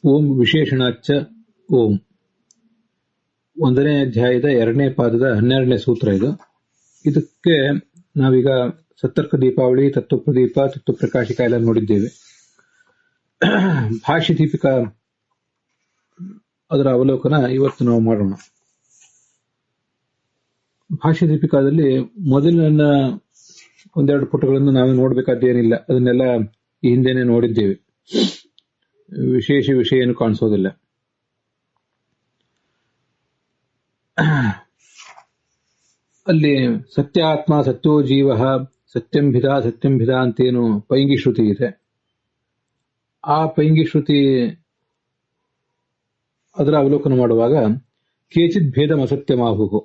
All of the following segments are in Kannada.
ಓಂ ವಿಶೇಷಣಾಚ್ಚ ಓಂ. 1ನೇ ಅಧ್ಯಾಯದ 2ನೇ ಪಾದದ 12ನೇ ಸೂತ್ರ ಇದು. ಇದಕ್ಕೆ ನಾವೀಗ ಸತ್ತರ್ಕ ದೀಪಾವಳಿ, ತತ್ವಪ್ರದೀಪ, ತತ್ವಪ್ರಕಾಶಿಕ ಎಲ್ಲ ನೋಡಿದ್ದೇವೆ. ಭಾಷ್ಯ ದೀಪಿಕಾ ಅದರ ಅವಲೋಕನ ಇವತ್ತು ನಾವು ಮಾಡೋಣ. ಭಾಷ್ಯ ದೀಪಿಕಾದಲ್ಲಿ ಮೊದಲಿನ ಒಂದೆರಡು ಪುಟಗಳನ್ನು ನಾವೇ ನೋಡಬೇಕಾದ್ದೇನಿಲ್ಲ, ಅದನ್ನೆಲ್ಲ ಈ ಹಿಂದೆನೆ ನೋಡಿದ್ದೇವೆ. ವಿಶೇಷ ವಿಷಯ ಏನು ಕಾಣಿಸೋದಿಲ್ಲ. ಅಲ್ಲಿ ಸತ್ಯಾತ್ಮ ಸತ್ಯೋ ಜೀವ ಸತ್ಯಂಭಿದ ಅಂತೇನು ಪೈಂಗಿ ಶ್ರುತಿ ಇದೆ. ಆ ಪೈಂಗಿ ಶ್ರುತಿ ಅದರ ಅವಲೋಕನ ಮಾಡುವಾಗ ಕೇಚಿತ್ ಭೇದಂ ಅಸತ್ಯಮಾಹುಹು,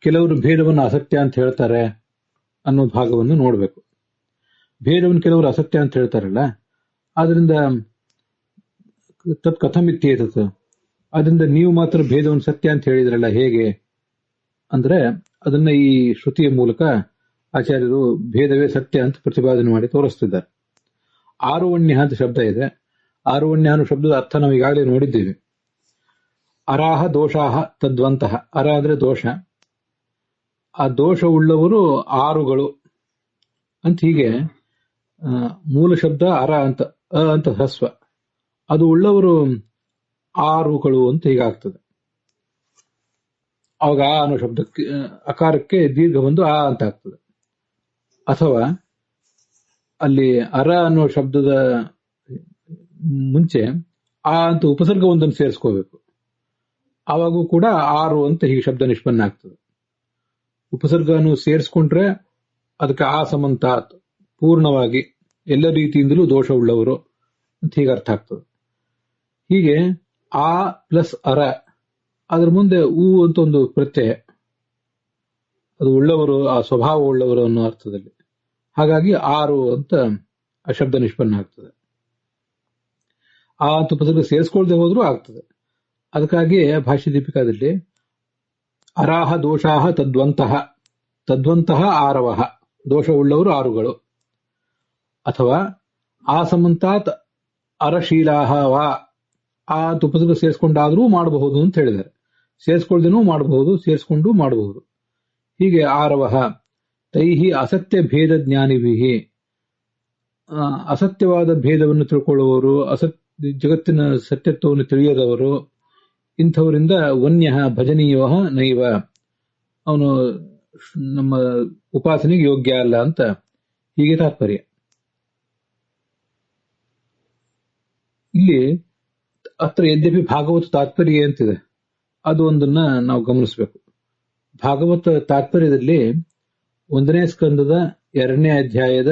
ಕೆಲವರು ಭೇದವನ್ನು ಅಸತ್ಯ ಅಂತ ಹೇಳ್ತಾರೆ ಅನ್ನೋ ಭಾಗವನ್ನು ನೋಡಬೇಕು. ಭೇದವನ್ನು ಕೆಲವರು ಅಸತ್ಯ ಅಂತ ಹೇಳ್ತಾರಲ್ಲ, ಆದ್ರಿಂದ ತತ್ ಕಥಮಿತ್ಯೇತತ್, ಅದರಿಂದ ನೀವು ಮಾತ್ರ ಭೇದವನ್ನು ಸತ್ಯ ಅಂತ ಹೇಳಿದ್ರಲ್ಲ ಹೇಗೆ ಅಂದ್ರೆ, ಅದನ್ನ ಈ ಶ್ರುತಿಯ ಮೂಲಕ ಆಚಾರ್ಯರು ಭೇದವೇ ಸತ್ಯ ಅಂತ ಪ್ರತಿಪಾದನೆ ಮಾಡಿ ತೋರಿಸ್ತಿದ್ದಾರೆ. ಆರುವಣ್ಯ ಅಂತ ಶಬ್ದ ಇದೆ. ಆರುವಣ್ಯ ಅನ್ನೋ ಶಬ್ದದ ಅರ್ಥ ನಾವು ಈಗಾಗಲೇ ನೋಡಿದ್ದೇವೆ. ಅರಾಹ ದೋಷಾಹ ತದ್ವಂತಹ. ಅರ ಅಂದ್ರೆ ದೋಷ, ಆ ದೋಷವುಳ್ಳವರು ಆರುಗಳು ಅಂತ. ಹೀಗೆ ಮೂಲ ಶಬ್ದ ಅರ ಅಂತ, ಅಂತ ಹ್ರಸ್ವ, ಅದು ಉಳ್ಳವರು ಆರುಗಳು ಅಂತ ಹೀಗಾಗ್ತದೆ. ಅವಾಗ ಆ ಅನ್ನೋ ಶಬ್ದಕ್ಕೆ ಅಕಾರಕ್ಕೆ ದೀರ್ಘ ಬಂದು ಆ ಅಂತ ಆಗ್ತದೆ. ಅಥವಾ ಅಲ್ಲಿ ಅರ ಅನ್ನೋ ಶಬ್ದದ ಮುಂಚೆ ಆ ಅಂತ ಉಪಸರ್ಗ ಒಂದನ್ನು ಸೇರಿಸ್ಕೋಬೇಕು. ಆವಾಗೂ ಕೂಡ ಆರು ಅಂತ ಹೀಗೆ ಶಬ್ದ ನಿಷ್ಪನ್ನ ಆಗ್ತದೆ. ಉಪಸರ್ಗವನ್ನು ಸೇರಿಸ್ಕೊಂಡ್ರೆ ಅದಕ್ಕೆ ಆ ಸಮಂತಾತ್, ಪೂರ್ಣವಾಗಿ ಎಲ್ಲ ರೀತಿಯಿಂದಲೂ ದೋಷವುಳ್ಳವರು ಅಂತ ಹೀಗೆ ಅರ್ಥ ಆಗ್ತದೆ. ಹೀಗೆ ಆ ಪ್ಲಸ್ ಅರ, ಅದ್ರ ಮುಂದೆ ಊ ಅಂತ ಒಂದು ಪ್ರತ್ಯಯ, ಅದು ಉಳ್ಳವರು, ಆ ಸ್ವಭಾವ ಉಳ್ಳವರು ಅನ್ನೋ ಅರ್ಥದಲ್ಲಿ. ಹಾಗಾಗಿ ಆರು ಅಂತ ಆ ಶಬ್ದ ನಿಷ್ಪನ್ನ ಆಗ್ತದೆ. ಆ ಅಂತ ಉಪಸರ್ಗ ಸೇರಿಸ್ಕೊಳ್ದೆ ಹೋದ್ರೂ ಆಗ್ತದೆ. ಅದಕ್ಕಾಗಿ ಭಾಷ್ಯ ದೀಪಿಕಾದಲ್ಲಿ ಅರಾಹ ದೋಷಾಹ ತದ್ವಂತಹ ಆರವಹ, ದೋಷವುಳ್ಳವರು ಆರುಗಳು. ಅಥವಾ ಆ ಸಮಂತಾತ್ ಅರಶೀಲಾಹ ವಾ, ಆ ಅಂತ ಉಪಸರ್ಗ ಸೇರಿಸ್ಕೊಂಡಾದ್ರೂ ಮಾಡಬಹುದು ಅಂತ ಹೇಳಿದ್ದಾರೆ. ಸೇರಿಸ್ಕೊಳ್ದೇನೂ ಮಾಡಬಹುದು, ಸೇರಿಸ್ಕೊಂಡು ಮಾಡಬಹುದು. ಹೀಗೆ ಆರವಹ ತೈಹಿ ಅಸತ್ಯ ಭೇದ ಜ್ಞಾನಿಭಿಹಿ, ಅಸತ್ಯವಾದ ಭೇದವನ್ನು ತಿಳ್ಕೊಳ್ಳುವವರು, ಜಗತ್ತಿನ ಸತ್ಯತ್ವವನ್ನು ತಿಳಿಯದವರು, ಇಂಥವರಿಂದ ವನ್ಯ ಭಜನೀಯ ನೈವ, ಅವನು ನಮ್ಮ ಉಪಾಸನೆಗೆ ಯೋಗ್ಯ ಅಲ್ಲ ಅಂತ ಹೀಗೆ ತಾತ್ಪರ್ಯ. ಇಲ್ಲಿ ಅತ್ರ ಯದ್ಯಪಿ ಭಾಗವತ ತಾತ್ಪರ್ಯ ಅಂತಿದೆ, ಅದು ಒಂದನ್ನ ನಾವು ಗಮನಿಸಬೇಕು. ಭಾಗವತ ತಾತ್ಪರ್ಯದಲ್ಲಿ 1ನೇ ಸ್ಕಂದದ 2ನೇ ಅಧ್ಯಾಯದ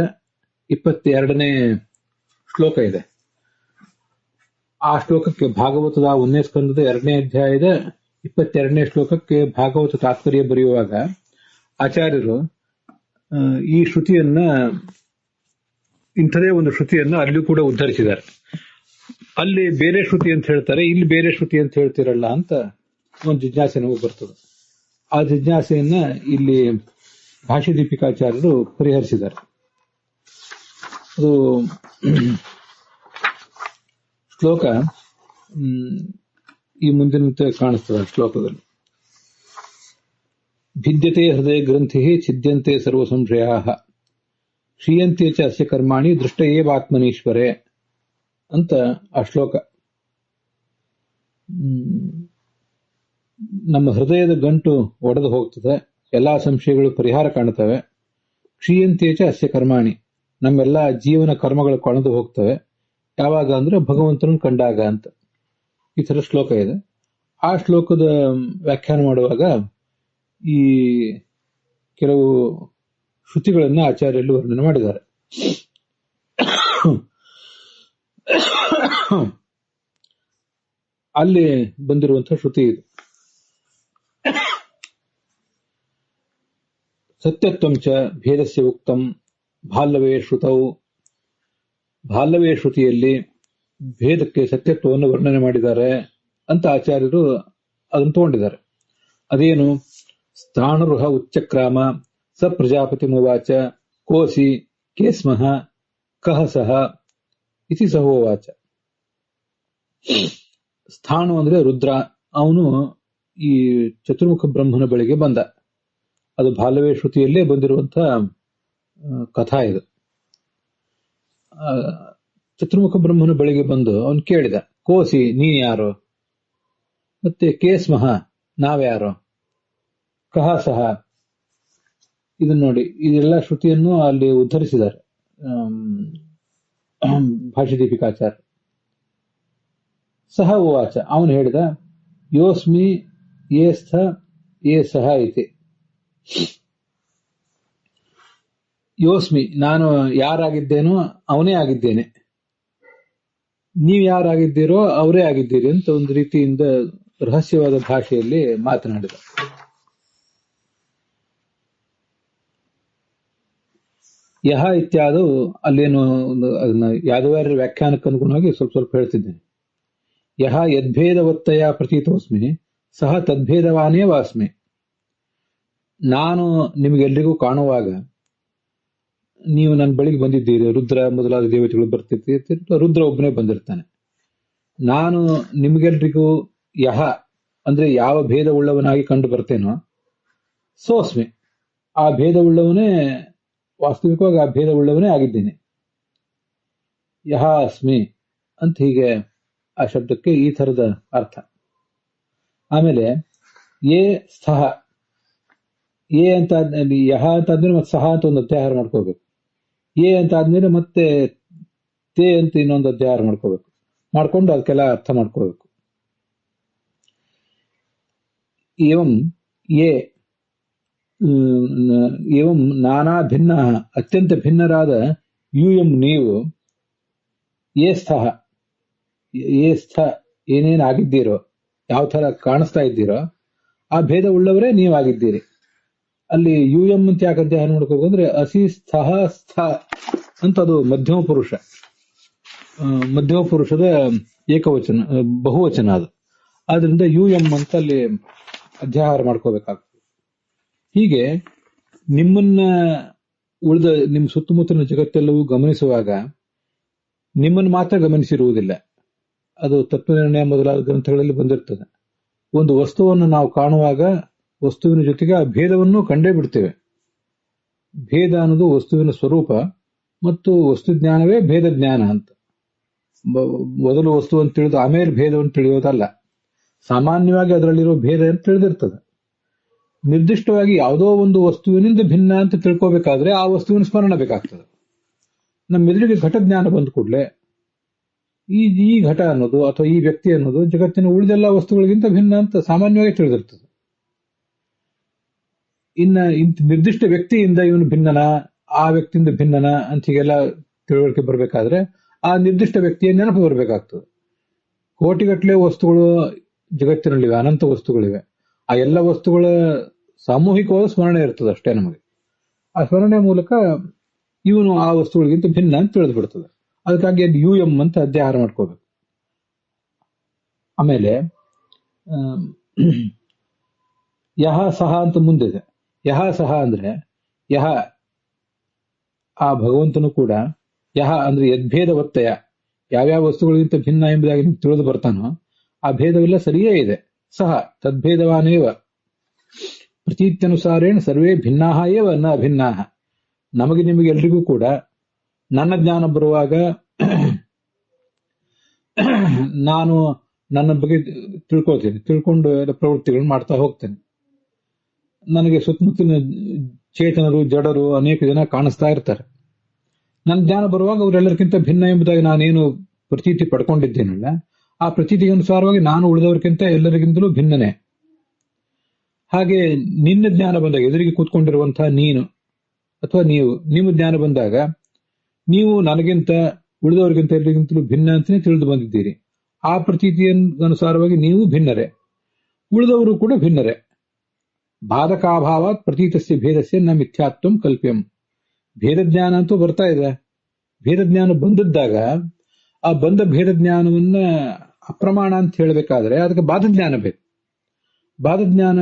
22ನೇ ಶ್ಲೋಕ ಇದೆ. ಆ ಶ್ಲೋಕಕ್ಕೆ ಭಾಗವತದ 1ನೇ ಸ್ಕಂದದ 2ನೇ ಅಧ್ಯಾಯದ 22ನೇ ಶ್ಲೋಕಕ್ಕೆ ಭಾಗವತ ತಾತ್ಪರ್ಯ ಬರೆಯುವಾಗ ಆಚಾರ್ಯರು ಈ ಶ್ರುತಿಯನ್ನ, ಇಂಥದೇ ಒಂದು ಶ್ರುತಿಯನ್ನ ಅಲ್ಲಿಯೂ ಕೂಡ ಉದ್ಧರಿಸಿದ್ದಾರೆ. ಅಲ್ಲಿ ಬೇರೆ ಶ್ರುತಿ ಅಂತ ಹೇಳ್ತಾರೆ, ಇಲ್ಲಿ ಬೇರೆ ಶ್ರುತಿ ಅಂತ ಹೇಳ್ತಿರಲ್ಲ ಅಂತ ಒಂದು ಜಿಜ್ಞಾಸೆ ನಮಗೆ ಬರ್ತದೆ. ಆ ಜಿಜ್ಞಾಸೆಯನ್ನ ಇಲ್ಲಿ ಭಾಷ್ಯ ದೀಪಿಕಾಚಾರ್ಯರು ಪರಿಹರಿಸಿದ್ದಾರೆ. ಅದು ಶ್ಲೋಕ ಈ ಮುಂದಿನಂತೆ ಕಾಣಿಸ್ತದೆ. ಶ್ಲೋಕದಲ್ಲಿ ಭಿದ್ಯತೆ ಹೃದಯ ಗ್ರಂಥಿ ಛಿದ್ಯಂತೆ ಸರ್ವ ಸಂಶಯಾ ಕ್ಷೀಯಂತೆ ಚ ಅಸ್ಯ ಕರ್ಮಾಣಿ ದೃಷ್ಟ ಏವ ಆತ್ಮನೀಶ್ವರೇ ಅಂತ ಆ ಶ್ಲೋಕ. ನಮ್ಮ ಹೃದಯದ ಗಂಟು ಒಡೆದು ಹೋಗ್ತದೆ, ಎಲ್ಲಾ ಸಂಶಯಗಳು ಪರಿಹಾರ ಕಾಣುತ್ತವೆ. ಕ್ಷೀಯಂತೇಚ ಅಸ್ಯ ಕರ್ಮಾಣಿ, ನಮ್ಮೆಲ್ಲಾ ಜೀವನ ಕರ್ಮಗಳು ಕೊಳೆದು ಹೋಗ್ತವೆ. ಯಾವಾಗ ಅಂದ್ರೆ ಭಗವಂತನನ್ನು ಕಂಡಾಗ ಅಂತ ಈ ತರ ಶ್ಲೋಕ ಇದೆ. ಆ ಶ್ಲೋಕದ ವ್ಯಾಖ್ಯಾನ ಮಾಡುವಾಗ ಈ ಕೆಲವು ಶ್ರುತಿಗಳನ್ನು ಆಚಾರ್ಯರು ವರ್ಣನೆ ಮಾಡಿದ್ದಾರೆ. ಅಲ್ಲಿ ಬಂದಿರುವಂತಹ ಶ್ರುತಿ ಇದು. ಸತ್ಯತ್ವಂ ಚ ಭೇದಸ್ಯ ಉಕ್ತಂ ಭಾಲ್ಲವೇ ಶ್ರುತೌ. ಭಾಲ್ಲವೇ ಶ್ರುತಿಯಲ್ಲಿ ಭೇದಕ್ಕೆ ಸತ್ಯತ್ವವನ್ನು ವರ್ಣನೆ ಮಾಡಿದ್ದಾರೆ ಅಂತ ಆಚಾರ್ಯರು ಅದನ್ನು ತಗೊಂಡಿದ್ದಾರೆ. ಅದೇನು? ಸ್ಥಾಣುರುಹ ಉಚ್ಚಕ್ರಾಮ ಸ ಪ್ರಜಾಪತಿ ಮುವಾಚ ಕೋಸಿ ಕೇಸ್ಮಃ ಕಹ ಸಹ ಇತಿ ಸಹೋವಾಚ. ಸ್ಥಾಣು ಅಂದ್ರೆ ರುದ್ರ. ಅವನು ಈ ಚತುರ್ಮುಖ ಬ್ರಹ್ಮನ ಬಳಿಗೆ ಬಂದ. ಅದು ಬಾಲವೇ ಶ್ರುತಿಯಲ್ಲೇ ಬಂದಿರುವಂತಹ ಕಥಾ ಇದು. ಚತುರ್ಮುಖ ಬ್ರಹ್ಮನ ಬಳಿಗೆ ಬಂದು ಅವನು ಕೇಳಿದ, ಕೋಸಿ ನೀನ್ ಯಾರು, ಮತ್ತೆ ಕೇಸ್ಮಹ ನಾವ್ಯಾರು, ಕಹ ಸಹ. ಇದನ್ನ ನೋಡಿ, ಇದೆಲ್ಲ ಶ್ರುತಿಯನ್ನು ಅಲ್ಲಿ ಉದ್ಧರಿಸಿದ್ದಾರೆ ಭಾಷ್ಯದೀಪಿಕಾಚಾರ್ಯ. ಸಹ ಉವಾಚ, ಅವನು ಹೇಳಿದ, ಯೋಸ್ಮಿ ಯೇ ಸ್ಥ ಯೇ ಸಹ ಇತಿ. ಯೋಸ್ಮಿ, ನಾನು ಯಾರಾಗಿದ್ದೇನೋ ಅವನೇ ಆಗಿದ್ದೇನೆ, ನೀವು ಯಾರಾಗಿದ್ದೀರೋ ಅವರೇ ಆಗಿದ್ದೀರಿ ಅಂತ ಒಂದು ರೀತಿಯಿಂದ ರಹಸ್ಯವಾದ ಭಾಷೆಯಲ್ಲಿ ಮಾತನಾಡಿದ. ಯಹ ಇತ್ಯಾದು ಅಲ್ಲೇನು ಅದನ್ನ ಯಾದವಾರ್ಯರ ವ್ಯಾಖ್ಯಾನಕ್ಕೆ ಅನುಗುಣವಾಗಿ ಸ್ವಲ್ಪ ಸ್ವಲ್ಪ ಹೇಳ್ತಿದ್ದೇನೆ. ಯಹ ಯದ್ಭೇದವತ್ತಯ ಪ್ರತೀತೋಸ್ಮಿ ಸಹ ತದ್ಭೇದವಾನೇ ವಾಸ್ಮಿ. ನಾನು ನಿಮಗೆಲ್ಲರಿಗೂ ಕಾಣುವಾಗ ನೀವು ನನ್ನ ಬಳಿಗೆ ಬಂದಿದ್ದೀರಿ, ರುದ್ರ ಮೊದಲಾದ ದೇವತೆಗಳು ಬರ್ತಿರ್ತೀರಿ, ರುದ್ರ ಒಬ್ಬನೇ ಬಂದಿರ್ತಾನೆ. ನಾನು ನಿಮಗೆಲ್ರಿಗೂ ಯಹ ಅಂದ್ರೆ ಯಾವ ಭೇದವುಳ್ಳವನಾಗಿ ಕಂಡು ಬರ್ತೇನೋ ಸೋಸ್ಮಿ, ಆ ಭೇದವುಳ್ಳವನೇ, ವಾಸ್ತವಿಕವಾಗಿ ಆ ಭೇದವುಳ್ಳವನೇ ಆಗಿದ್ದೀನಿ. ಯಹ ಅಸ್ಮಿ ಅಂತ ಹೀಗೆ ಆ ಶಬ್ದಕ್ಕೆ ಈ ಥರದ ಅರ್ಥ. ಆಮೇಲೆ ಯೇ ಸ್ಥಃ, ಯೇ ಅಂತ ಯಹ ಅಂತ ಆದ್ಮೇಲೆ ಮತ್ತೆ ಸಹ ಅಂತ ಒಂದು ಅಧ್ಯಾಹಾರ ಮಾಡ್ಕೋಬೇಕು. ಯೇ ಅಂತ ಆದ್ಮೇಲೆ ಮತ್ತೆ ತೇ ಅಂತ ಇನ್ನೊಂದು ಅಧ್ಯಾಹಾರ ಮಾಡ್ಕೋಬೇಕು. ಮಾಡ್ಕೊಂಡು ಅದಕ್ಕೆಲ್ಲ ಅರ್ಥ ಮಾಡ್ಕೋಬೇಕು. ಏವಂ ಯೇ ಏವಂ ನಾನಾ ಭಿನ್ನ, ಅತ್ಯಂತ ಭಿನ್ನರಾದ ಯೂಯಂ ನೀವು, ಯೇ ಸ್ಥಃ ಯೇ ಸ್ಥ ಏನೇನಾಗಿದ್ದೀರೋ, ಯಾವ ತರ ಕಾಣಿಸ್ತಾ ಇದ್ದೀರೋ ಆ ಭೇದ ಉಳ್ಳವರೇ ನೀವಾಗಿದ್ದೀರಿ. ಅಲ್ಲಿ ಯೂಯಂ ಅಂತ ಯಾಕೆ ಅಧ್ಯಾಹಾರ ಮಾಡ್ಕೋಬೇಕು ಅಂದ್ರೆ ಅಸಿ ಸ್ಥಃ ಸ್ಥ ಅಂತ ಅದು ಮಧ್ಯಮ ಪುರುಷ, ಮಧ್ಯಮ ಪುರುಷದ ಏಕವಚನ ಬಹುವಚನ ಅದು. ಆದ್ರಿಂದ ಯೂಯಂ ಅಂತ ಅಲ್ಲಿ ಅಧ್ಯಾಹಾರ ಮಾಡ್ಕೋಬೇಕಾಗ್ತದೆ. ಹೀಗೆ ನಿಮ್ಮನ್ನ ಉಳಿದ ನಿಮ್ಮ ಸುತ್ತಮುತ್ತಲಿನ ಜಗತ್ತೆಲ್ಲವೂ ಗಮನಿಸುವಾಗ ನಿಮ್ಮನ್ನು ಮಾತ್ರ ಗಮನಿಸಿರುವುದಿಲ್ಲ. ಅದು ತತ್ವನಿರ್ಣಯ ಮೊದಲಾದ ಗ್ರಂಥಗಳಲ್ಲಿ ಬಂದಿರ್ತದೆ. ಒಂದು ವಸ್ತುವನ್ನು ನಾವು ಕಾಣುವಾಗ ವಸ್ತುವಿನ ಜೊತೆಗೆ ಆ ಭೇದವನ್ನು ಕಂಡೇ ಬಿಡ್ತೇವೆ. ಭೇದ ಅನ್ನೋದು ವಸ್ತುವಿನ ಸ್ವರೂಪ ಮತ್ತು ವಸ್ತು ಜ್ಞಾನವೇ ಭೇದ ಜ್ಞಾನ ಅಂತ. ಮೊದಲು ವಸ್ತುವನ್ನು ತಿಳಿದು ಆಮೇಲೆ ಭೇದವನ್ನು ತಿಳಿಯೋದಲ್ಲ. ಸಾಮಾನ್ಯವಾಗಿ ಅದರಲ್ಲಿರೋ ಭೇದ ಅಂತ ತಿಳಿದಿರ್ತದೆ. ನಿರ್ದಿಷ್ಟವಾಗಿ ಯಾವುದೋ ಒಂದು ವಸ್ತುವಿನಿಂದ ಭಿನ್ನ ಅಂತ ತಿಳ್ಕೋಬೇಕಾದ್ರೆ ಆ ವಸ್ತುವಿನ ಸ್ಮರಣ ಬೇಕಾಗ್ತದೆ. ನಮ್ಮ ಎದುರಿಗೆ ಘಟ ಜ್ಞಾನ ಬಂದ ಕೂಡಲೇ ಈ ಘಟ ಅನ್ನೋದು ಅಥವಾ ಈ ವ್ಯಕ್ತಿ ಅನ್ನೋದು ಜಗತ್ತಿನ ಉಳಿದೆಲ್ಲ ವಸ್ತುಗಳಿಗಿಂತ ಭಿನ್ನ ಅಂತ ಸಾಮಾನ್ಯವಾಗಿ ತಿಳಿದಿರ್ತದೆ. ಇನ್ನ ನಿರ್ದಿಷ್ಟ ವ್ಯಕ್ತಿಯಿಂದ ಇವನು ಭಿನ್ನನ, ಆ ವ್ಯಕ್ತಿಯಿಂದ ಭಿನ್ನನ ಅಂತ ಹೀಗೆಲ್ಲ ತಿಳುವಳಿಕೆ ಬರಬೇಕಾದ್ರೆ ಆ ನಿರ್ದಿಷ್ಟ ವ್ಯಕ್ತಿಯ ನೆನಪು ಬರಬೇಕಾಗ್ತದೆ. ಕೋಟಿಗಟ್ಟಲೆ ವಸ್ತುಗಳು ಜಗತ್ತಿನಲ್ಲಿವೆ, ಅನಂತ ವಸ್ತುಗಳಿವೆ. ಆ ಎಲ್ಲ ವಸ್ತುಗಳ ಸಾಮೂಹಿಕವಾದ ಸ್ಮರಣೆ ಇರ್ತದೆ ಅಷ್ಟೇ ನಮಗೆ. ಆ ಸ್ಮರಣೆ ಮೂಲಕ ಇವನು ಆ ವಸ್ತುಗಳಿಗಿಂತ ಭಿನ್ನ ಅಂತ ತಿಳಿದು ಬಿಡ್ತದೆ. ಅದಕ್ಕಾಗಿ ಅದು ಯೂಎಂ ಅಂತ ಅಧ್ಯಾಹಾರ ಮಾಡ್ಕೋಬೇಕು. ಆಮೇಲೆ ಯಹ ಸಹ ಅಂತ ಮುಂದಿದೆ. ಯಹ ಸಹ ಅಂದ್ರೆ ಯಹ ಆ ಭಗವಂತನು ಕೂಡ, ಯಹ ಅಂದ್ರೆ ಯದ್ಭೇದ ಒತ್ತಯ, ಯಾವ್ಯಾವ ವಸ್ತುಗಳಿಗಿಂತ ಭಿನ್ನ ಎಂಬುದಾಗಿ ತಿಳಿದು ಬರ್ತಾನೋ ಆ ಭೇದವೆಲ್ಲ ಸರಿಯೇ ಇದೆ. ಸಹ ತದ್ಭೇದವಾನೇವ ಪ್ರತೀತ್ಯನುಸಾರೇಣ ಸರ್ವೇ ಭಿನ್ನಾಹ ಏವ ನ ಅಭಿನ್ನಾಹ. ನಮಗೆ ನಿಮಗೆ ಎಲ್ರಿಗೂ ಕೂಡ ನನ್ನ ಜ್ಞಾನ ಬರುವಾಗ ನಾನು ನನ್ನ ಬಗ್ಗೆ ತಿಳ್ಕೊಳ್ತೇನೆ, ತಿಳ್ಕೊಂಡು ಪ್ರವೃತ್ತಿಗಳನ್ನು ಮಾಡ್ತಾ ಹೋಗ್ತೇನೆ. ನನಗೆ ಸುತ್ತಮುತ್ತಲಿನ ಚೇತನರು ಜಡರು ಅನೇಕ ಜನ ಕಾಣಿಸ್ತಾ ಇರ್ತಾರೆ. ನನ್ನ ಜ್ಞಾನ ಬರುವಾಗ ಅವರೆಲ್ಲರಿಗಿಂತ ಭಿನ್ನ ಎಂಬುದಾಗಿ ನಾನೇನು ಪ್ರತೀತಿ ಪಡ್ಕೊಂಡಿದ್ದೇನಲ್ಲ, ಆ ಪ್ರತೀತಿಗೆ ಅನುಸಾರವಾಗಿ ನಾನು ಉಳಿದವರಿಗಿಂತ ಎಲ್ಲರಿಗಿಂತಲೂ ಭಿನ್ನನೇ. ಹಾಗೆ ನಿನ್ನ ಜ್ಞಾನ ಬಂದಾಗ, ಎದುರಿಗೆ ಕೂತ್ಕೊಂಡಿರುವಂತಹ ನೀನು ಅಥವಾ ನೀವು, ನಿಮ್ಮ ಜ್ಞಾನ ಬಂದಾಗ ನೀವು ನನಗಿಂತ ಉಳಿದವರಿಗಿಂತ ಎಲ್ಲರಿಗಿಂತಲೂ ಭಿನ್ನ ಅಂತಲೇ ತಿಳಿದು ಬಂದಿದ್ದೀರಿ. ಆ ಪ್ರತೀತಿಯ ಅನುಸಾರವಾಗಿ ನೀವು ಭಿನ್ನರೇ, ಉಳಿದವರು ಕೂಡ ಭಿನ್ನರೇ. ಬಾಧಕಾಭಾವಾತ್ ಪ್ರತೀತಸ್ಯ ಭೇದಸ್ಯ ನ ಮಿಥ್ಯಾತ್ವಂ ಕಲ್ಪ್ಯಂ. ಭೇದ ಜ್ಞಾನ ಅಂತೂ ಬರ್ತಾ ಇದೆ. ಭೇದ ಜ್ಞಾನ ಬಂದಿದ್ದಾಗ ಆ ಬಂದ ಭೇದ ಜ್ಞಾನವನ್ನ ಅಪ್ರಮಾಣ ಅಂತ ಹೇಳಬೇಕಾದ್ರೆ ಅದಕ್ಕೆ ಬಾಧಜ್ಞಾನ ಬೇಕು. ಬಾಧಜ್ಞಾನ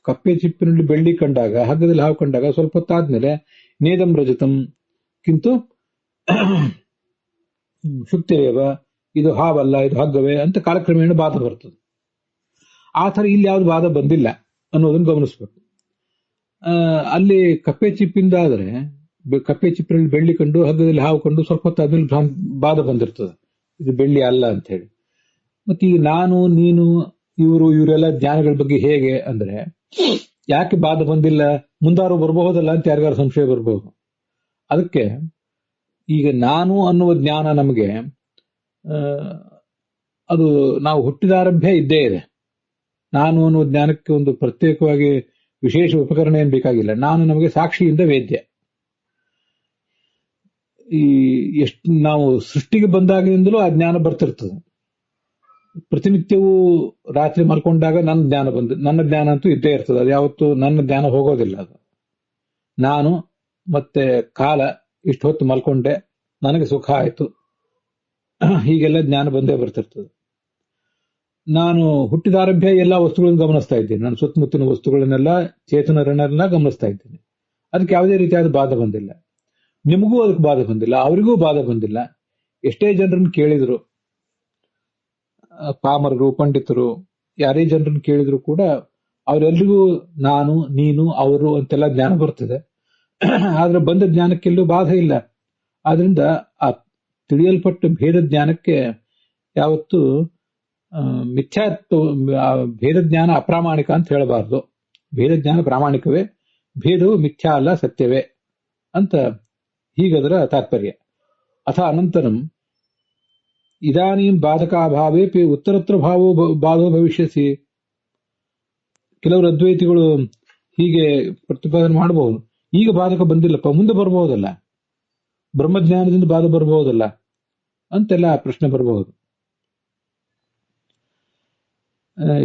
ಕಪ್ಪೆ ಚಿಪ್ಪಿನಲ್ಲಿ ಬೆಳ್ಳಿ ಕಂಡಾಗ, ಹಗ್ಗದಲ್ಲಿ ಹಾವು ಕಂಡಾಗ ಸ್ವಲ್ಪ ಹೊತ್ತಾದ್ಮೇಲೆ ನೇದಂ ರಜತಂ ಕಿಂತು ಶುಕ್ತಿರೇವ ಇದು ಹಾವಲ್ಲ, ಇದು ಹಗ್ಗವೇ ಅಂತ ಕಾಲಕ್ರಮೇಣ ಬಾಧ ಬರ್ತದೆ. ಆ ಥರ ಇಲ್ಲಿ ಯಾವ್ದು ಬಾಧ ಬಂದಿಲ್ಲ ಅನ್ನೋದನ್ನು ಗಮನಿಸ್ಬೇಕು. ಅಲ್ಲಿ ಕಪ್ಪೆ ಚಿಪ್ಪಿಂದ ಆದರೆ ಕಪ್ಪೆ ಚಿಪ್ಪಿನಲ್ಲಿ ಬೆಳ್ಳಿ ಕಂಡು ಹಗ್ಗದಲ್ಲಿ ಹಾವು ಕಂಡು ಸ್ವಲ್ಪ ಹೊತ್ತಾದ್ಮೇಲೆ ಬಾಧ ಬಂದಿರ್ತದೆ, ಇದು ಬೆಳ್ಳಿ ಅಲ್ಲ ಅಂತ ಹೇಳಿ. ಮತ್ತೆ ಈಗ ನಾನು ನೀನು ಇವರೆಲ್ಲ ಜ್ಞಾನಗಳ ಬಗ್ಗೆ ಹೇಗೆ ಅಂದ್ರೆ ಯಾಕೆ ಬಾಧ ಬಂದಿಲ್ಲ, ಮುಂದಾರು ಬರಬಹುದಲ್ಲ ಅಂತ ಯಾರಿಗಾರು ಸಂಶಯ ಬರಬಹುದು. ಅದಕ್ಕೆ ಈಗ ನಾನು ಅನ್ನುವ ಜ್ಞಾನ ನಮಗೆ ಅದು ನಾವು ಹುಟ್ಟಿದಾರಭ್ಯ ಇದ್ದೇ ಇದೆ. ನಾನು ಅನ್ನುವ ಜ್ಞಾನಕ್ಕೆ ಒಂದು ಪ್ರತ್ಯೇಕವಾಗಿ ವಿಶೇಷ ಉಪಕರಣ ಏನು ಬೇಕಾಗಿಲ್ಲ. ನಾನು ನಮಗೆ ಸಾಕ್ಷಿಯಿಂದ ವೇದ್ಯ. ಈ ಎಷ್ಟು ನಾವು ಸೃಷ್ಟಿಗೆ ಬಂದಾಗಿನಿಂದಲೂ ಆ ಜ್ಞಾನ ಬರ್ತಿರ್ತದೆ. ಪ್ರತಿನಿತ್ಯವೂ ರಾತ್ರಿ ಮಲ್ಕೊಂಡಾಗ ನನ್ನ ಜ್ಞಾನ ಅಂತೂ ಇದ್ದೇ ಇರ್ತದೆ. ಅದು ಯಾವತ್ತು ನನ್ನ ಜ್ಞಾನ ಹೋಗೋದಿಲ್ಲ. ಅದು ನಾನು ಮತ್ತೆ ಕಾಲ ಇಷ್ಟು ಹೊತ್ತು ಮಲ್ಕೊಂಡೆ, ನನಗೆ ಸುಖ ಆಯ್ತು, ಹೀಗೆಲ್ಲ ಜ್ಞಾನ ಬಂದೇ ಬರ್ತಿರ್ತದೆ. ನಾನು ಹುಟ್ಟಿದಾರಭ್ಯ ಎಲ್ಲ ವಸ್ತುಗಳನ್ನು ಗಮನಿಸ್ತಾ ಇದ್ದೀನಿ. ನನ್ನ ಸುತ್ತಮುತ್ತಿನ ವಸ್ತುಗಳನ್ನೆಲ್ಲ, ಚೇತನರನ್ನೆಲ್ಲ ಗಮನಿಸ್ತಾ ಇದ್ದೀನಿ. ಅದಕ್ಕೆ ಯಾವುದೇ ರೀತಿಯಾದ ಬಾಧ ಬಂದಿಲ್ಲ. ನಿಮಗೂ ಅದಕ್ಕೆ ಬಾಧ ಬಂದಿಲ್ಲ, ಅವರಿಗೂ ಬಾಧ ಬಂದಿಲ್ಲ. ಎಷ್ಟೇ ಜನರನ್ನು ಕೇಳಿದ್ರು, ಪಾಮರರು, ಪಂಡಿತರು, ಯಾರೇ ಜನರನ್ನು ಕೇಳಿದ್ರು ಕೂಡ ಅವರೆಲ್ಲರಿಗೂ ನಾನು, ನೀನು, ಅವರು ಅಂತೆಲ್ಲ ಜ್ಞಾನ ಬರ್ತದೆ. ಆದ್ರೆ ಬಂದ ಜ್ಞಾನಕ್ಕೆಲ್ಲೂ ಬಾಧ ಇಲ್ಲ. ಆದ್ರಿಂದ ಆ ತಿಳಿಯಲ್ಪಟ್ಟ ಭೇದ ಜ್ಞಾನಕ್ಕೆ ಯಾವತ್ತು ಮಿಥ್ಯಾತ್ವ, ಭೇದ ಜ್ಞಾನ ಅಪ್ರಾಮಾಣಿಕ ಅಂತ ಹೇಳಬಾರ್ದು. ಭೇದ ಜ್ಞಾನ ಪ್ರಾಮಾಣಿಕವೇ, ಭೇದವು ಮಿಥ್ಯಾ ಅಲ್ಲ, ಸತ್ಯವೇ ಅಂತ ಹೀಗದರ ತಾತ್ಪರ್ಯ. ಅಥ ಅನಂತರಂ ಇದಾನೀಂ ಬಾಧಕಾಭಾವೇ ಉತ್ತರತ್ರ ಬಾಧೋ ಭವಿಷ್ಯಸಿ. ಕೆಲವರು ಅದ್ವೈತಿಗಳು ಹೀಗೆ ಪ್ರತಿಪಾದನೆ ಮಾಡಬಹುದು, ಈಗ ಬಾಧಕ ಬಂದಿಲ್ಲಪ್ಪ, ಮುಂದೆ ಬರಬಹುದಲ್ಲ, ಬ್ರಹ್ಮಜ್ಞಾನದಿಂದ ಬಾಧ ಬರಬಹುದಲ್ಲ ಅಂತೆಲ್ಲ ಪ್ರಶ್ನೆ ಬರಬಹುದು.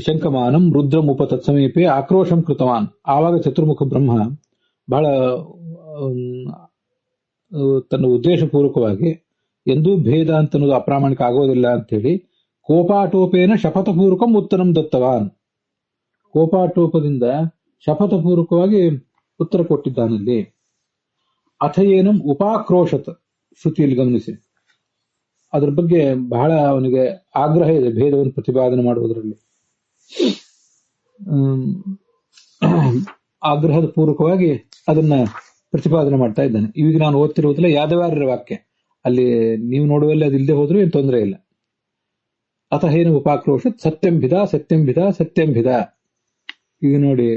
ಶಂಕಮಾನಂ ರುದ್ರಂ ಉಪ ತತ್ಸಮೀಪೆ ಆಕ್ರೋಶಂ ಕೃತವಾನ್. ಆವಾಗ ಚತುರ್ಮುಖ ಬ್ರಹ್ಮ ಬಹಳ ತನ್ನ ಉದ್ದೇಶಪೂರ್ವಕವಾಗಿ ಎಂದೂ ಭೇದ ಅಂತ ಅನ್ನೋದು ಅಪ್ರಾಮಾಣಿಕ ಆಗೋದಿಲ್ಲ ಅಂತೇಳಿ ಕೋಪಾಟೋಪೇನ ಶಪಥಪೂರ್ವಕಂ ಉತ್ತರಂ ದತ್ತವಾನ್. ಕೋಪಾಟೋಪದಿಂದ ಶಪಥಪೂರ್ವಕವಾಗಿ ಉತ್ತರ ಕೊಟ್ಟಿದ್ದಾನಲ್ಲಿ. ಅಥ ಏನಂ ಉಪಾಕ್ರೋಶತ್, ಶ್ರುತಿಯಲ್ಲಿ ಗಮನಿಸಿ, ಅದ್ರ ಬಗ್ಗೆ ಬಹಳ ಅವನಿಗೆ ಆಗ್ರಹ ಇದೆ ಭೇದವನ್ನು ಪ್ರತಿಪಾದನೆ ಮಾಡುವುದರಲ್ಲಿ. ಆಗ್ರಹದ ಪೂರ್ವಕವಾಗಿ ಅದನ್ನ ಪ್ರತಿಪಾದನೆ ಮಾಡ್ತಾ ಇದ್ದಾನೆ. ಈಗ ನಾನು ಓದ್ತಿರುವುದಿಲ್ಲ ಯಾದವಾರ್ಯರ ವಾಕ್ಯ, ಅಲ್ಲಿ ನೀವು ನೋಡುವಲ್ಲಿ ಅದು ಇಲ್ಲದೆ ಹೋದ್ರೂ ಏನು ತೊಂದರೆ ಇಲ್ಲ. ಅಥ ಏನು ಉಪಾಕ್ರೋಶ ಸತ್ಯಂಭಿದ ಸತ್ಯಂಭಿದ ಸತ್ಯಂಭಿದ. ಈಗ ನೋಡಿ,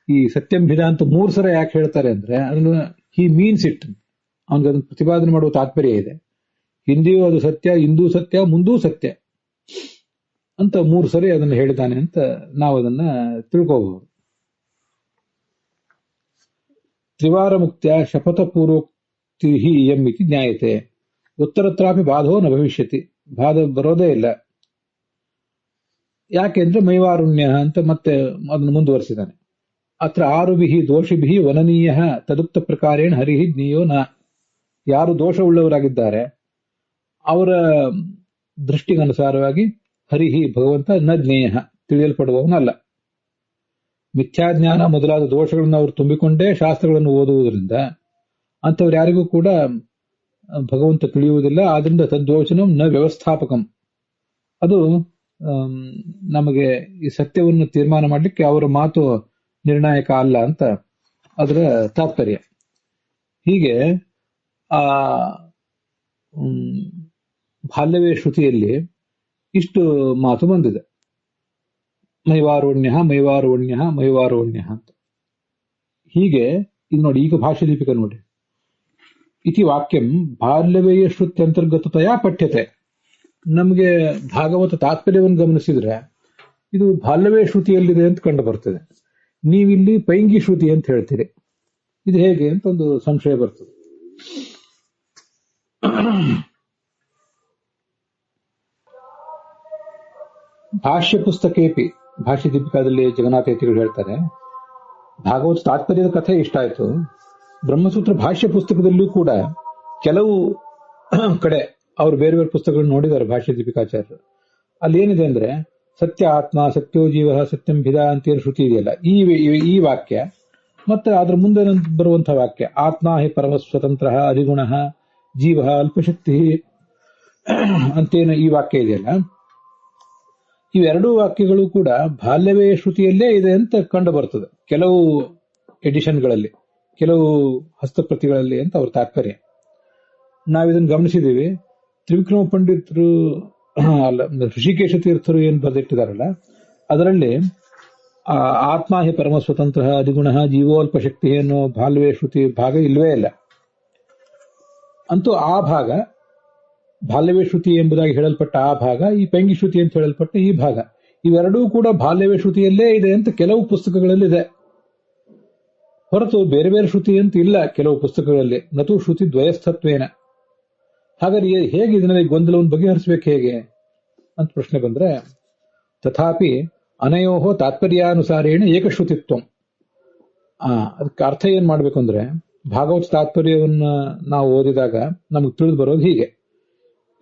ಈ ಸತ್ಯಂಭಿದ ಅಂತ 3 ಸಲ ಯಾಕೆ ಹೇಳ್ತಾರೆ ಅಂದ್ರೆ ಅದನ್ನು ಹಿ ಮೀನ್ಸ್ ಇಟ್, ಅವನಿಗೆ ಅದನ್ನು ಪ್ರತಿಪಾದನೆ ಮಾಡುವ ತಾತ್ಪರ್ಯ ಇದೆ. ಹಿಂದೆಯೂ ಅದು ಸತ್ಯ, ಇಂದೂ ಸತ್ಯ, ಮುಂದೂ ಸತ್ಯ ಅಂತ 3 ಸರಿ ಅದನ್ನು ಹೇಳಿದ್ದಾನೆ ಅಂತ ನಾವು ಅದನ್ನ ತಿಳ್ಕೋಬಹುದು. ತ್ರಿವಾರ ಮುಕ್ತ್ಯ ಶಪಥಪೂರ್ವೋಕ್ತಿ ಇಯಂ ಇತಿ ಜ್ಞಾಯತೆ. ಉತ್ತರತ್ರಾಪಿ ಬಾಧೋ ನ ಭವಿಷ್ಯತಿ, ಬಾಧ ಬರೋದೇ ಇಲ್ಲ. ಯಾಕೆಂದ್ರೆ ಮೈವಾರುಣ್ಯ ಅಂತ ಮತ್ತೆ ಅದನ್ನು ಮುಂದುವರಿಸಿದ್ದಾನೆ. ಅತ್ರ ಆರುಭಿ ದೋಷಿಭಿ ವನನೀಯ ತದುಕ್ತ ಪ್ರಕಾರೇಣ ಹರಿಹಿ ಜ್ಞೇಯೋ ನ. ಯಾರು ದೋಷವುಳ್ಳವರಾಗಿದ್ದಾರೆ ಅವರ ದೃಷ್ಟಿಗನುಸಾರವಾಗಿ ಹರಿಹಿ ಭಗವಂತ ನ ಜ್ಞೇಯ, ತಿಳಿಯಲ್ಪಡುವವನಲ್ಲ. ಮಿಥ್ಯಾಜ್ಞಾನ ಮೊದಲಾದ ದೋಷಗಳನ್ನು ಅವರು ತುಂಬಿಕೊಂಡೇ ಶಾಸ್ತ್ರಗಳನ್ನು ಓದುವುದರಿಂದ ಅಂಥವ್ರು ಯಾರಿಗೂ ಕೂಡ ಭಗವಂತ ತಿಳಿಯುವುದಿಲ್ಲ. ಆದ್ರಿಂದ ತದ್ವಚನಂ ನ ವ್ಯವಸ್ಥಾಪಕಂ, ಅದು ನಮಗೆ ಈ ಸತ್ಯವನ್ನು ತೀರ್ಮಾನ ಮಾಡಲಿಕ್ಕೆ ಅವರ ಮಾತು ನಿರ್ಣಾಯಕ ಅಲ್ಲ ಅಂತ ಅದರ ತಾತ್ಪರ್ಯ. ಹೀಗೆ ಆ ಬಾಲ್ಯವೇ ಶ್ರುತಿಯಲ್ಲಿ ಇಷ್ಟು ಮಾತು ಬಂದಿದೆ. ಮೈವಾರೋಣ್ಯ ಮೈವಾರೋಣ್ಯ ಮೈವಾರೋಣ್ಯ ಅಂತ. ಹೀಗೆ ಇದು ನೋಡಿ, ಈಗ ಭಾಷ್ಯ ದೀಪಿಕ ನೋಡಿ, ಇತಿ ವಾಕ್ಯಂ ಬಾಲ್ಯವೇಯ ಶ್ರುತ್ಯಂತರ್ಗತತೆಯ ಪಠ್ಯತೆ. ನಮಗೆ ಭಾಗವತ ತಾತ್ಪರ್ಯವನ್ನು ಗಮನಿಸಿದ್ರೆ ಇದು ಬಾಲ್ಯವೇ ಶ್ರುತಿಯಲ್ಲಿದೆ ಅಂತ ಕಂಡು ಬರ್ತದೆ. ನೀವಿಲ್ಲಿ ಪೈಂಗಿ ಶ್ರುತಿ ಅಂತ ಹೇಳ್ತೀರಿ, ಇದು ಹೇಗೆ ಅಂತ ಒಂದು ಸಂಶಯ ಬರ್ತದೆ. ಭಾಷ್ಯ ಪುಸ್ತಕೇಪಿ, ಭಾಷ್ಯ ದೀಪಿಕಾದಲ್ಲಿ ಜಗನ್ನಾಥ ಯತಿಗಳು ಹೇಳ್ತಾರೆ, ಭಾಗವತ ತಾತ್ಪರ್ಯದ ಕಥೆ ಇಷ್ಟ ಆಯ್ತು. ಬ್ರಹ್ಮಸೂತ್ರ ಭಾಷ್ಯ ಪುಸ್ತಕದಲ್ಲೂ ಕೂಡ ಕೆಲವು ಕಡೆ ಅವರು ಬೇರೆ ಬೇರೆ ಪುಸ್ತಕಗಳನ್ನು ನೋಡಿದ್ದಾರೆ ಭಾಷ್ಯ ದೀಪಿಕಾಚಾರ್ಯರು. ಅಲ್ಲಿ ಏನಿದೆ ಅಂದ್ರೆ ಸತ್ಯ ಆತ್ಮ ಸತ್ಯೋ ಜೀವ ಸತ್ಯಂ ಭಿದ ಅಂತೇನು ಶ್ರುತಿ ಇದೆಯಲ್ಲ, ಈ ವಾಕ್ಯ ಮತ್ತೆ ಅದ್ರ ಮುಂದೆ ಬರುವಂತಹ ವಾಕ್ಯ ಆತ್ಮ ಹಿ ಪರಮ ಸ್ವತಂತ್ರ ಅಧಿಗುಣ ಜೀವ ಅಲ್ಪಶಕ್ತಿ ಅಂತೇನು ಈ ವಾಕ್ಯ ಇದೆಯಲ್ಲ, ಇವೆರಡೂ ವಾಕ್ಯಗಳು ಕೂಡ ಬಾಲ್ಯವೇ ಶ್ರುತಿಯಲ್ಲೇ ಇದೆ ಅಂತ ಕಂಡು ಬರ್ತದೆ ಕೆಲವು ಎಡಿಷನ್ಗಳಲ್ಲಿ, ಕೆಲವು ಹಸ್ತಪ್ರತಿಗಳಲ್ಲಿ ಅಂತ ಅವ್ರ ತಾತ್ಪರ್ಯ. ನಾವಿದನ್ನು ಗಮನಿಸಿದ್ದೀವಿ. ತ್ರಿವಿಕ್ರಮ ಪಂಡಿತರು ಅಲ್ಲ, ಋಷಿಕೇಶ ತೀರ್ಥರು ಏನು ಬರೆದಿಟ್ಟಿದಾರಲ್ಲ, ಅದರಲ್ಲಿ ಆತ್ಮ ಹಿ ಪರಮ ಸ್ವತಂತ್ರ ಅಧಿಗುಣ ಜೀವೋಲ್ಪ ಶಕ್ತಿ ಅನ್ನೋ ಬಾಲ್ಯವೇ ಶ್ರುತಿ ಭಾಗ ಇಲ್ವೇ ಇಲ್ಲ. ಅಂತೂ ಆ ಭಾಗ, ಬಾಲ್ಯವೇ ಶ್ರುತಿ ಎಂಬುದಾಗಿ ಹೇಳಲ್ಪಟ್ಟ ಆ ಭಾಗ, ಈ ಪೈಂಗಿ ಶ್ರುತಿ ಅಂತ ಹೇಳಲ್ಪಟ್ಟ ಈ ಭಾಗ, ಇವೆರಡೂ ಕೂಡ ಬಾಲ್ಯವೇ ಶ್ರುತಿಯಲ್ಲೇ ಇದೆ ಅಂತ ಕೆಲವು ಪುಸ್ತಕಗಳಲ್ಲಿದೆ. ಹೊರತು ಬೇರೆ ಬೇರೆ ಶ್ರುತಿ ಅಂತ ಇಲ್ಲ ಕೆಲವು ಪುಸ್ತಕಗಳಲ್ಲಿ. ನತು ಶ್ರುತಿ ದ್ವಯಸ್ಥತ್ವೇನ. ಹಾಗಾದ್ರೆ ಹೇಗೆ ಇದರಲ್ಲಿ ಗೊಂದಲವನ್ನು ಬಗೆಹರಿಸಬೇಕು ಹೇಗೆ ಅಂತ ಪ್ರಶ್ನೆ ಬಂದ್ರೆ, ತಥಾಪಿ ಅನಯೋಹೋ ತಾತ್ಪರ್ಯಾನುಸಾರೇಣ ಏಕಶ್ರುತಿತ್ವ. ಅದಕ್ಕೆ ಅರ್ಥ ಏನ್ ಮಾಡ್ಬೇಕು ಅಂದ್ರೆ, ಭಾಗವತ ತಾತ್ಪರ್ಯವನ್ನ ನಾವು ಓದಿದಾಗ ನಮಗೆ ತಿಳಿದು ಬರೋದು ಹೀಗೆ: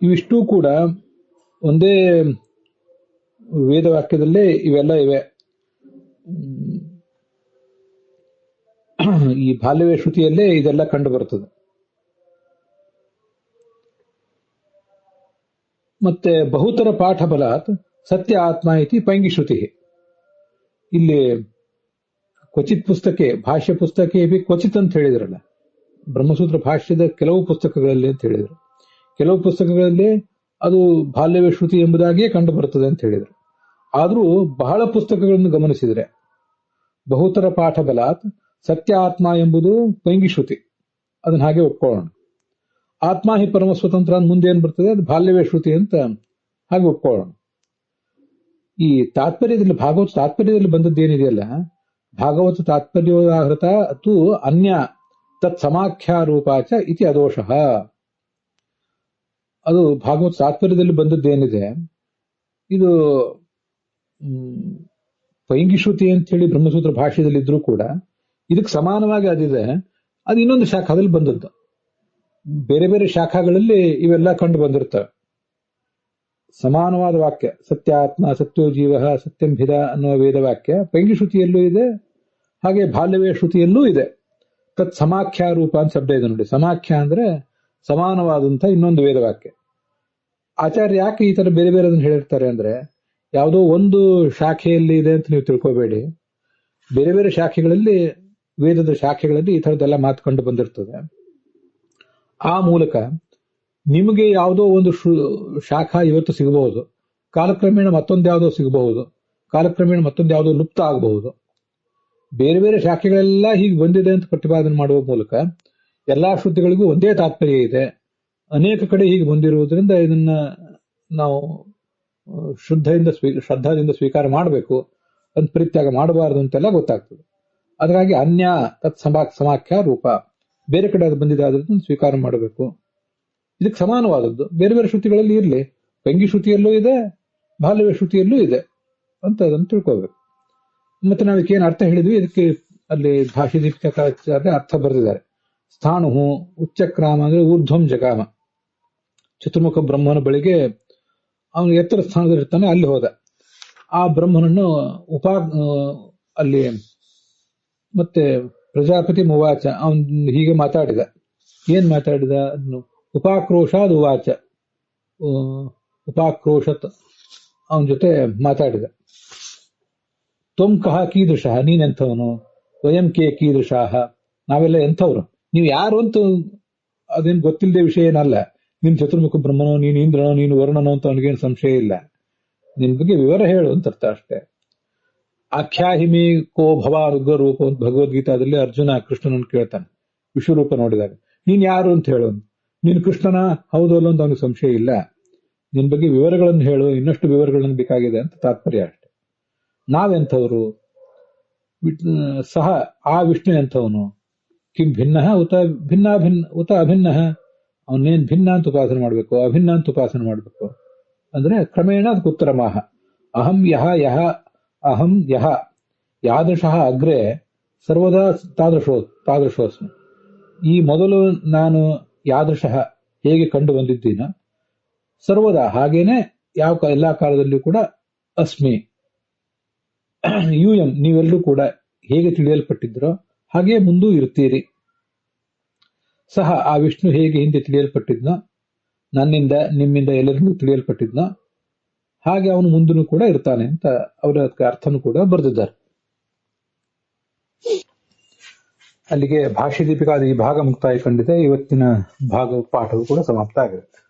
ಇವಿಷ್ಟೂ ಕೂಡ ಒಂದೇ ವೇದವಾಕ್ಯದಲ್ಲೇ ಇವೆಲ್ಲ ಇವೆ. ಈ ಬಾಲ್ಯವೇ ಶ್ರುತಿಯಲ್ಲೇ ಇದೆಲ್ಲ ಕಂಡು ಬರುತ್ತದೆ. ಮತ್ತೆ ಬಹುತರ ಪಾಠ ಬಲಾತ್ ಸತ್ಯ ಆತ್ಮ ಇತಿ ಪೈಂಗಿ ಶ್ರುತಿ. ಇಲ್ಲಿ ಕ್ವಚಿತ್ ಪುಸ್ತಕೆ, ಭಾಷ್ಯ ಪುಸ್ತಕೆ ಕ್ವಚಿತ್ ಅಂತ ಹೇಳಿದ್ರಲ್ಲ, ಬ್ರಹ್ಮಸೂತ್ರ ಭಾಷ್ಯದ ಕೆಲವು ಪುಸ್ತಕಗಳಲ್ಲಿ ಅಂತ ಹೇಳಿದ್ರು. ಕೆಲವು ಪುಸ್ತಕಗಳಲ್ಲಿ ಅದು ಬಾಲ್ಯವೇ ಶ್ರುತಿ ಎಂಬುದಾಗಿಯೇ ಕಂಡು ಬರುತ್ತದೆ ಅಂತ ಹೇಳಿದ್ರು. ಆದರೂ ಬಹಳ ಪುಸ್ತಕಗಳನ್ನು ಗಮನಿಸಿದರೆ ಬಹುತರ ಪಾಠ ಬಲಾತ್ ಸತ್ಯ ಆತ್ಮ ಎಂಬುದು ಪೈಂಗಿ ಶ್ರುತಿ, ಅದನ್ನ ಹಾಗೆ ಒಪ್ಕೊಳ್ಳೋಣ. ಆತ್ಮ ಹಿ ಪರಮ ಸ್ವತಂತ್ರ ಅಂತ ಮುಂದೆ ಏನ್ ಬರ್ತದೆ, ಅದು ಬಾಲ್ಯವೇ ಶ್ರುತಿ ಅಂತ ಹಾಗೆ ಒಪ್ಕೊಳ್ಳೋಣ. ಈ ತಾತ್ಪರ್ಯದಲ್ಲಿ, ಭಾಗವತ ತಾತ್ಪರ್ಯದಲ್ಲಿ ಬಂದದ್ದೇನಿದೆಯಲ್ಲ, ಭಾಗವತ ತಾತ್ಪರ್ಯೋದಾಹೃತ ಅತು ಅನ್ಯ ತತ್ ಸಮಾಖ್ಯಾರೂಪಾಚ ಇತಿ ಅದೋಷಃ. ಅದು ಭಾಗವತ ತಾತ್ಪರ್ಯದಲ್ಲಿ ಬಂದದ್ದೇನಿದೆ, ಇದು ಪೈಂಗಿ ಶ್ರುತಿ ಅಂತ ಹೇಳಿ ಬ್ರಹ್ಮಸೂತ್ರ ಭಾಷ್ಯದಲ್ಲಿ ಇದ್ರೂ ಕೂಡ ಇದಕ್ಕೆ ಸಮಾನವಾಗಿ ಅದಿದೆ. ಅದು ಇನ್ನೊಂದು ಶಾಖಾದಲ್ಲಿ ಬಂದದ್ದು. ಬೇರೆ ಬೇರೆ ಶಾಖೆಗಳಲ್ಲಿ ಇವೆಲ್ಲ ಕಂಡು ಬಂದಿರ್ತವೆ. ಸಮಾನವಾದ ವಾಕ್ಯ, ಸತ್ಯಾತ್ಮ ಸತ್ಯೋ ಜೀವ ಸತ್ಯಂಭಿದ ಅನ್ನುವ ವೇದವಾಕ್ಯ ಪೈಂಗಿ ಶ್ರುತಿಯಲ್ಲೂ ಇದೆ, ಹಾಗೆ ಬಾಲ್ಯವೇ ಶ್ರುತಿಯಲ್ಲೂ ಇದೆ. ತತ್ ಸಮಾಖ್ಯಾ ರೂಪ ಅಂತ ಶಬ್ದ ಇದೆ ನೋಡಿ. ಸಮಾಖ್ಯ ಅಂದ್ರೆ ಸಮಾನವಾದಂಥ ಇನ್ನೊಂದು ವೇದವಾಕ್ಯ. ಆಚಾರ್ಯ ಯಾಕೆ ಈ ತರ ಬೇರೆ ಬೇರೆ ಅದನ್ನು ಹೇಳಿರ್ತಾರೆ ಅಂದ್ರೆ, ಯಾವುದೋ ಒಂದು ಶಾಖೆಯಲ್ಲಿ ಇದೆ ಅಂತ ನೀವು ತಿಳ್ಕೋಬೇಡಿ. ಬೇರೆ ಬೇರೆ ಶಾಖೆಗಳಲ್ಲಿ, ವೇದದ ಶಾಖೆಗಳಲ್ಲಿ ಈ ಥರದ್ದೆಲ್ಲ ಮಾತು ಕಂಡು ಬಂದಿರ್ತದೆ. ಆ ಮೂಲಕ ನಿಮಗೆ ಯಾವುದೋ ಒಂದು ಶಾಖಾ ಇವತ್ತು ಸಿಗಬಹುದು, ಕಾಲಕ್ರಮೇಣ ಮತ್ತೊಂದು ಯಾವುದೋ ಸಿಗಬಹುದು, ಕಾಲಕ್ರಮೇಣ ಮತ್ತೊಂದು ಯಾವುದೋ ಲುಪ್ತ ಆಗಬಹುದು. ಬೇರೆ ಬೇರೆ ಶಾಖೆಗಳೆಲ್ಲ ಹೀಗೆ ಬಂದಿದೆ ಅಂತ ಪ್ರತಿಪಾದನೆ ಮಾಡುವ ಮೂಲಕ ಎಲ್ಲಾ ಶ್ರುತಿಗಳಿಗೂ ಒಂದೇ ತಾತ್ಪರ್ಯ ಇದೆ. ಅನೇಕ ಕಡೆ ಹೀಗೆ ಬಂದಿರುವುದರಿಂದ ಇದನ್ನ ನಾವು ಶ್ರದ್ಧಾದಿಂದ ಸ್ವೀಕಾರ ಮಾಡಬೇಕು, ಅಂತ ಪರಿತ್ಯಾಗ ಮಾಡಬಾರದು ಅಂತೆಲ್ಲ ಗೊತ್ತಾಗ್ತದೆ. ಅದಕ್ಕಾಗಿ ಅನ್ಯ ತತ್ ಸಮಾಖ್ಯ ರೂಪ, ಬೇರೆ ಕಡೆ ಅದು ಬಂದಿದೆ ಆದ್ರಿಂದ ಸ್ವೀಕಾರ ಮಾಡಬೇಕು. ಇದಕ್ಕೆ ಸಮಾನವಾದದ್ದು ಬೇರೆ ಬೇರೆ ಶ್ರುತಿಗಳಲ್ಲಿ ಇರಲಿ, ಪೈಂಗಿ ಶ್ರುತಿಯಲ್ಲೂ ಇದೆ, ಬಾಲ್ಯವೇ ಶ್ರುತಿಯಲ್ಲೂ ಇದೆ ಅಂತ ಅದನ್ನು ತಿಳ್ಕೋಬೇಕು. ಮತ್ತೆ ನಾವಿಕೇನು ಅರ್ಥ ಹೇಳಿದ್ವಿ, ಇದಕ್ಕೆ ಅಲ್ಲಿ ಭಾಷೆ ದೀಪಿಕಾಚಾರ್ಯ ಅರ್ಥ ಬರೆದಿದ್ದಾರೆ. ಸ್ಥಾಣು ಉಚ್ಚಕ್ರಾಮ ಅಂದ್ರೆ ಊರ್ಧ್ವಂ ಜಗಾಮ. ಚತುರ್ಮುಖ ಬ್ರಹ್ಮನ ಬಳಿಗೆ ಅವನು ಎತ್ತರ ಸ್ಥಾನದಲ್ಲಿರ್ತಾನೆ, ಅಲ್ಲಿ ಹೋದ. ಆ ಬ್ರಹ್ಮನನ್ನು ಅಲ್ಲಿ ಮತ್ತೆ ಪ್ರಜಾಪತಿ ಮುವಾಚ, ಅವನ್ ಹೀಗೆ ಮಾತಾಡಿದ. ಏನ್ ಮಾತಾಡಿದ? ಅದನ್ನು ಉಪಾಕ್ರೋಶಾದ್ ಉವಾಚ, ಉಪಾಕ್ರೋಶತ್ ಅವನ ಜೊತೆ ಮಾತಾಡಿದ. ತ್ವಂ ಕಹ ಕೀದೃಶ, ನೀನೆಂಥವನು? ವಯಂ ಕೆ ಕೀದೃಶಾಹ, ನಾವೆಲ್ಲ ಎಂಥವ್ರು, ನೀವು ಯಾರು ಅಂತ ಅದೇನು ಗೊತ್ತಿಲ್ಲದೆ ವಿಷಯ ಏನಲ್ಲ. ನೀನು ಚತುರ್ಮುಖ ಬ್ರಹ್ಮನೋ, ನೀನು ಇಂದ್ರನೋ, ನೀನು ವರುಣನೋ ಅಂತ ಅವನಿಗೇನು ಸಂಶಯ ಇಲ್ಲ. ನಿನ್ ಬಗ್ಗೆ ವಿವರ ಹೇಳು ಅಂತ ಅರ್ಥ ಅಷ್ಟೇ. ಆಖ್ಯಾಹಿಮಿ ಕೋ ಭವಾನುಗ್ರ ರೂಪ ಅಂತ ಭಗವದ್ಗೀತಾದಲ್ಲಿ ಅರ್ಜುನ ಕೃಷ್ಣನನ್ನು ಕೇಳ್ತಾನೆ ವಿಶ್ವರೂಪ ನೋಡಿದಾಗ. ನೀನ್ ಯಾರು ಅಂತ ಹೇಳು. ನೀನು ಕೃಷ್ಣನ ಹೌದು ಅಲ್ಲ ಅಂತ ಅವನಿಗೆ ಸಂಶಯ ಇಲ್ಲ. ನಿನ್ ಬಗ್ಗೆ ವಿವರಗಳನ್ನು ಹೇಳು, ಇನ್ನಷ್ಟು ವಿವರಗಳನ್ನು ಬೇಕಾಗಿದೆ ಅಂತ ತಾತ್ಪರ್ಯ ಅಷ್ಟೆ. ನಾವೆಂಥವ್ರು? ಸಹ ಆ ವಿಷ್ಣು ಎಂಥವನು? ಕಿಂ ಭಿನ್ನ ಉತ ಅಭಿನ್ನ, ಅವನೇನ್ ಭಿನ್ನ ಅಂತ ಉಪಾಸನೆ ಮಾಡಬೇಕು, ಅಭಿನ್ನ ಅಂತ ಉಪಾಸನೆ ಮಾಡಬೇಕು ಅಂದ್ರೆ ಕ್ರಮೇಣ ಅದಕ್ಕೆ ಉತ್ತರ ಮಾಹ. ಅಹಂ ಯಹ ಯಾದೃಶಃ ಅಗ್ರೆ ಸರ್ವದಾ ತಾದೃಶೋಸ್ಮಿ. ಈ ಮೊದಲು ನಾನು ಯಾದೃಶಃ ಹೇಗೆ ಕಂಡು ಬಂದಿದ್ದೀನ, ಸರ್ವದಾ ಹಾಗೇನೆ ಎಲ್ಲಾ ಕಾಲದಲ್ಲಿಯೂ ಕೂಡ ಅಸ್ಮಿ. ಯೂಯಂ ನೀವೆಲ್ಲರೂ ಕೂಡ ಹೇಗೆ ತಿಳಿಯಲ್ಪಟ್ಟಿದ್ರೋ ಹಾಗೆ ಮುಂದೂ ಇರ್ತೀರಿ. ಸಹ ಆ ವಿಷ್ಣು ಹೇಗೆ ಹಿಂದೆ ತಿಳಿಯಲ್ಪಟ್ಟಿದ್ನೋ ನನ್ನಿಂದ ನಿಮ್ಮಿಂದ ಎಲ್ಲರಿಗೂ ತಿಳಿಯಲ್ಪಟ್ಟಿದ್ನೋ ಹಾಗೆ ಅವನು ಮುಂದೂ ಕೂಡ ಇರ್ತಾನೆ ಅಂತ ಅವರ ಅರ್ಥನೂ ಕೂಡ ಬರೆದಿದ್ದಾರೆ. ಅಲ್ಲಿಗೆ ಭಾಷ್ಯ ದೀಪಿಕಾದ ಈ ಭಾಗ ಮುಕ್ತಾಯ ಕಂಡಿದೆ. ಇವತ್ತಿನ ಪಾಠವು ಕೂಡ ಸಮಾಪ್ತ ಆಗಿದೆ.